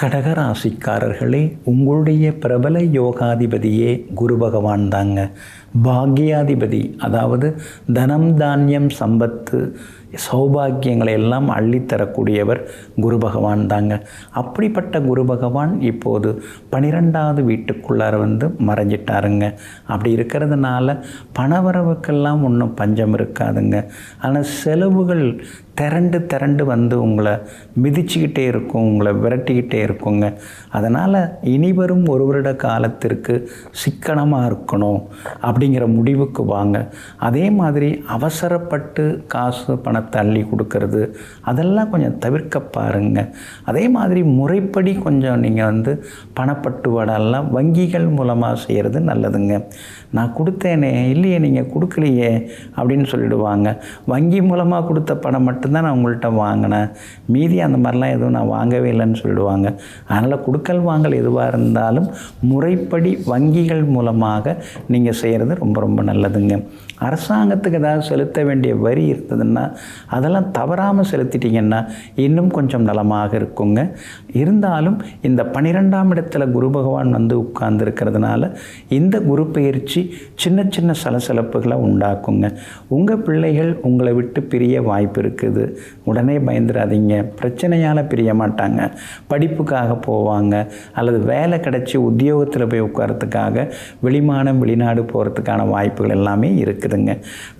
கடகராசிக்காரர்களே, உங்களுடைய பிரபல யோகாதிபதியே குரு பகவான் தாங்க. பாக்யாதிபதி, அதாவது தனம் தானியம் சம்பத்து சௌபாகியங்களை எல்லாம் அள்ளித்தரக்கூடியவர் குரு பகவான் தாங்க. அப்படிப்பட்ட குரு பகவான் இப்போது 12வது வீட்டுக்குள்ளார மறைஞ்சிட்டாருங்க. அப்படி இருக்கிறதுனால பணவரவுக்கெல்லாம் ஒன்றும் பஞ்சம் இருக்காதுங்க. ஆனால் செலவுகள் திரண்டு உங்களை மிதிச்சுக்கிட்டே இருக்கும், உங்களை விரட்டிக்கிட்டே இருக்குங்க. அதனால் இனிவரும் ஒரு வருட காலத்திற்கு சிக்கனமாக இருக்கணும் அப்படிங்கிற முடிவுக்கு வாங்க. அதே மாதிரி அவசரப்பட்டு காசு பணத்தை அள்ளி கொடுக்கறது அதெல்லாம் கொஞ்சம் தவிர்க்க பாருங்க. அதே மாதிரி முறைப்படி கொஞ்சம் நீங்கள் பணப்பட்டுவாடெல்லாம் வங்கிகள் மூலமாக செய்கிறது நல்லதுங்க. நான் கொடுத்தேனே, இல்லையே நீங்கள் கொடுக்கலையே அப்படின்னு சொல்லிடுவாங்க. வங்கி மூலமாக கொடுத்த பணம் மட்டும்தான் நான் உங்கள்கிட்ட வாங்கினேன், மீதி அந்த மாதிரிலாம் எதுவும் நான் வாங்கவே இல்லைன்னு சொல்லிடுவாங்க. அதனால் கொடுக்கல் வாங்கல் எதுவாக இருந்தாலும் முறைப்படி வங்கிகள் மூலமாக நீங்கள் செய்கிறது ரொம்ப ரொம்ப நல்லதுங்க. அரசாங்கத்துக்கு ஏதாவது செலுத்த வேண்டிய வரி இருந்ததுன்னா அதெல்லாம் தவறாமல் செலுத்திட்டிங்கன்னா இன்னும் கொஞ்சம் நலமாக இருக்குங்க. இருந்தாலும் இந்த 12ஆம் இடத்துல குரு பகவான் உட்கார்ந்துருக்கிறதுனால இந்த குரு பயிற்சி சின்ன சின்ன சலசலப்புகளை உண்டாக்குங்க. உங்கள் பிள்ளைகள் உங்களை விட்டு பிரிய வாய்ப்பு இருக்குது. உடனே பயந்துடாதீங்க. பிரச்சனையால் பிரிய மாட்டாங்க. படிப்புக்காக போவாங்க, அல்லது வேலை கிடச்சி உத்தியோகத்தில் போய் உட்காரத்துக்காக வெளிமானம் வெளிநாடு போகிறதுக்கான வாய்ப்புகள் எல்லாமே இருக்குதுங்க.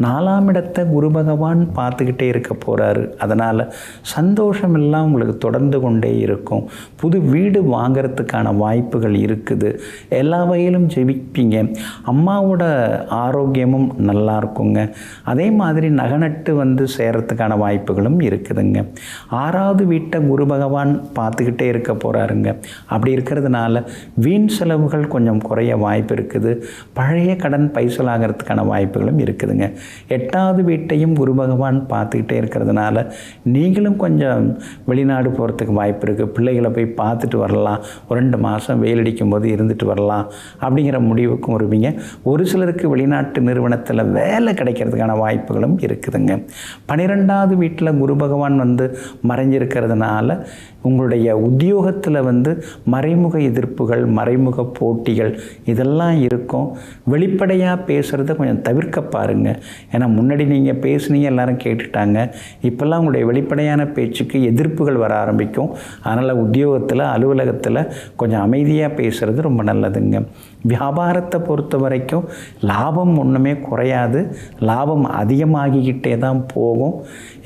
4ஆம் இடத்தை குரு பகவான் பார்த்துக்கிட்டே இருக்க போகிறாரு. அதனால் சந்தோஷம் எல்லாம் உங்களுக்கு தொடர்ந்து கொண்டே இருக்கும். புது வீடு வாங்கிறதுக்கான வாய்ப்புகள் இருக்குது. எல்லா வகையிலும் ஜெபிப்பீங்க. அம்மாவோட ஆரோக்கியமும் நல்லா இருக்குங்க. அதே மாதிரி நகநட்டு சேரத்துக்கான வாய்ப்புகளும் இருக்குதுங்க. 6வது வீட்டை குரு பகவான் பார்த்துக்கிட்டே இருக்க போகிறாருங்க. அப்படி இருக்கிறதுனால வீண் செலவுகள் கொஞ்சம் குறைய வாய்ப்பு இருக்குது. பழைய கடன் பைசலாகிறதுக்கான வாய்ப்புகளும் இருக்குதுங்க. 8வது வீட்டையும் குரு பகவான் பார்த்துக்கிட்டே இருக்கிறதுனால நீங்களும் கொஞ்சம் வெளிநாடு போகிறதுக்கு வாய்ப்பு இருக்குது. பிள்ளைகளை போய் பார்த்துட்டு வரலாம், ஒரு 2 மாதம் வெயில் அடிக்கும் போது இருந்துட்டு வரலாம் அப்படிங்கிற முடிவுக்கும் வருவீங்க. ஒரு சிலருக்கு வெளிநாட்டு நிறுவனத்தில் வேலை கிடைக்கிறதுக்கான வாய்ப்புகளும் இருக்குதுங்க. 12வது வீட்டில் குரு பகவான் மறைஞ்சிருக்கிறதுனால உங்களுடைய உத்தியோகத்தில் மறைமுக எதிர்ப்புகள், மறைமுக போட்டிகள் இதெல்லாம் இருக்கும். வெளிப்படையாக பேசுகிறத கொஞ்சம் தவிர்க்க பாருங்கள். ஏன்னா முன்னாடி நீங்கள் பேசுனீங்க, எல்லாரும் கேட்டுட்டாங்க. இப்போல்லாம் உங்களுடைய வெளிப்படையான பேச்சுக்கு எதிர்ப்புகள் வர ஆரம்பிக்கும். அதனால் உத்தியோகத்தில், அலுவலகத்தில் கொஞ்சம் அமைதியாக பேசுகிறது ரொம்ப நல்லதுங்க. வியாபாரத்தை பொறுத்த வரைக்கும் லாபம் ஒன்றுமே குறையாது, லாபம் அதிகமாகிக்கிட்டே தான் போகும்.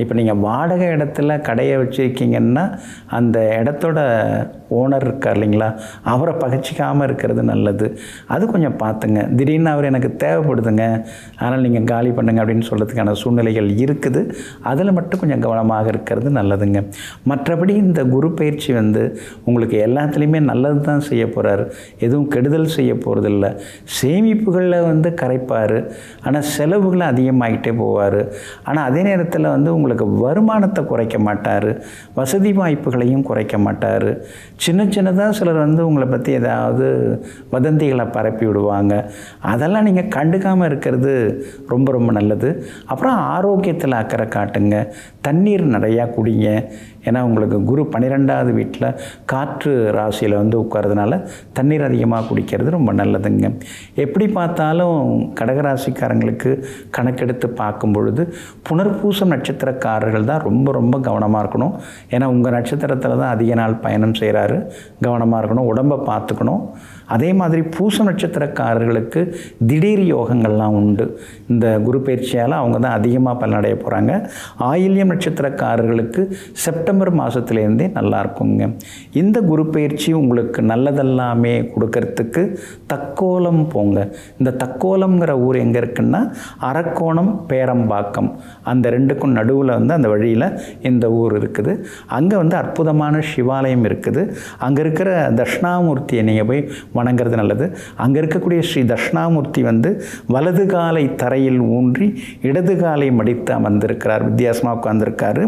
இப்போ நீங்கள் வாடகை இடத்துல கடையை வச்சுருக்கீங்கன்னா அந்த இடத்தோட ஓனர் இருக்கார் இல்லைங்களா, அவரை பகச்சிக்காமல் இருக்கிறது நல்லது. அது கொஞ்சம் பார்த்துங்க. திடீர்னு அவர் எனக்கு தேவைப்படுதுங்க, அதனால் நீங்கள் காலி பண்ணுங்க அப்படின்னு சொல்கிறதுக்கான சூழ்நிலைகள் இருக்குது. அதில் மட்டும் கொஞ்சம் கவனமாக இருக்கிறது நல்லதுங்க. மற்றபடி இந்த குரு பயிற்சி உங்களுக்கு எல்லாத்துலேயுமே நல்லது தான் செய்ய போகிறாரு. எதுவும் கெடுதல் செய்ய போகிறதில்ல. சேமிப்புகளில் கரைப்பார், ஆனால் செலவுகளை அதிகமாகிட்டே போவார். ஆனால் அதே நேரத்தில் உங்களுக்கு வருமானத்தை குறைக்க மாட்டார், வசதி வாய்ப்புகளையும் குறைக்க மாட்டார். சின்ன சின்னதாக சிலர் உங்களை பற்றி ஏதாவது வதந்திகளை பரப்பி விடுவாங்க. அதெல்லாம் நீங்கள் கண்டுக்காமல் இருக்கிறது ரொம்ப ரொம்ப நல்லது. அப்புறம் ஆரோக்கியத்தில் அக்கறை காட்டுங்க. தண்ணீர் நிறையா குடிங்க. ஏன்னா உங்களுக்கு குரு 12வது வீட்டில் காற்று ராசியில் உட்கார்றதுனால தண்ணீர் அதிகமாக குடிக்கிறது ரொம்ப நல்லதுங்க. எப்படி பார்த்தாலும் கடகராசிக்காரங்களுக்கு கணக்கெடுத்து பார்க்கும் பொழுது புனர்பூசம் நட்சத்திரக்காரர்கள் தான் ரொம்ப ரொம்ப கவனமாக இருக்கணும். ஏன்னா உங்கள் நட்சத்திரத்தில் தான் அதிக நாள் பயணம் செய்கிறாரு. கவனமாக இருக்கணும், உடம்பை பார்த்துக்கணும். அதே மாதிரி பூச நட்சத்திரக்காரர்களுக்கு திடீர் யோகங்கள்லாம் உண்டு. இந்த குரு பயிற்சியால் அவங்க தான் அதிகமாக பலனடைய போகிறாங்க. ஆயில்யம் நட்சத்திரக்காரர்களுக்கு செப்டம்பர் மாதத்துலேருந்தே நல்லா இருக்குங்க. இந்த குரு பயிற்சி உங்களுக்கு நல்லதெல்லாமே கொடுக்கறதுக்கு தக்கோலம் போங்க. இந்த தக்கோலம்ங்கிற ஊர் எங்கே இருக்குன்னா அரக்கோணம், பேரம்பாக்கம், அந்த ரெண்டுக்கும் நடுவில் அந்த வழியில் இந்த ஊர் இருக்குது. அங்கே அற்புதமான சிவாலயம் இருக்குது. அங்கே இருக்கிற தட்சிணாமூர்த்தியை நீங்கள் போய் வணங்குறது நல்லது. அங்கே இருக்கக்கூடிய ஸ்ரீ தட்சிணாமூர்த்தி வந்து வலது காலை தரையில் ஊன்றி இடது காலை மடித்து அமர்ந்திருக்கிறார், வித்தியாசமாக உட்கார்ந்திருக்காரு.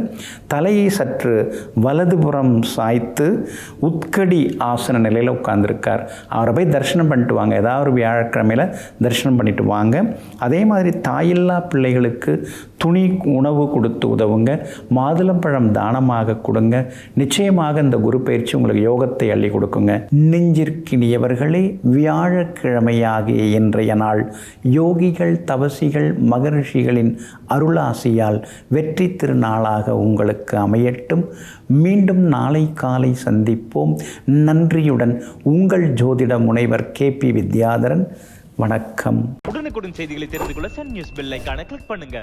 தலையை சற்று வலதுபுறம் சாய்த்து உட்கடி ஆசன நிலையில் உட்கார்ந்திருக்கார். அவரை போய் தரிசனம் பண்ணிட்டு வாங்க, ஏதாவது ஒரு வியாழக்கிழமையில் தரிசனம் பண்ணிட்டு வாங்க. அதே மாதிரி தாயில்லா பிள்ளைகளுக்கு துணி உணவு கொடுத்து உதவுங்க, மாதுளம்பழம் தானமாக கொடுங்க. நிச்சயமாக இந்த குரு பயிற்சி உங்களுக்கு யோகத்தை அள்ளி கொடுக்குங்க. நெஞ்சிற்கினியவர்களே, வியாழக்கிழமையாகிய இன்றைய நாள் யோகிகள் தவசிகள் மகரிஷிகளின் அருளாசியால் வெற்றி திருநாளாக உங்களுக்கு அமையட்டும். மீண்டும் நாளை காலை சந்திப்போம். நன்றியுடன் உங்கள் ஜோதிட முனைவர் KP வித்யாதரன். வணக்கம். உடனுக்குடன் செய்திகளை தெரிந்து கொள்ள சன் நியூஸ் பெல் ஐகானை கிளிக் பண்ணுங்க.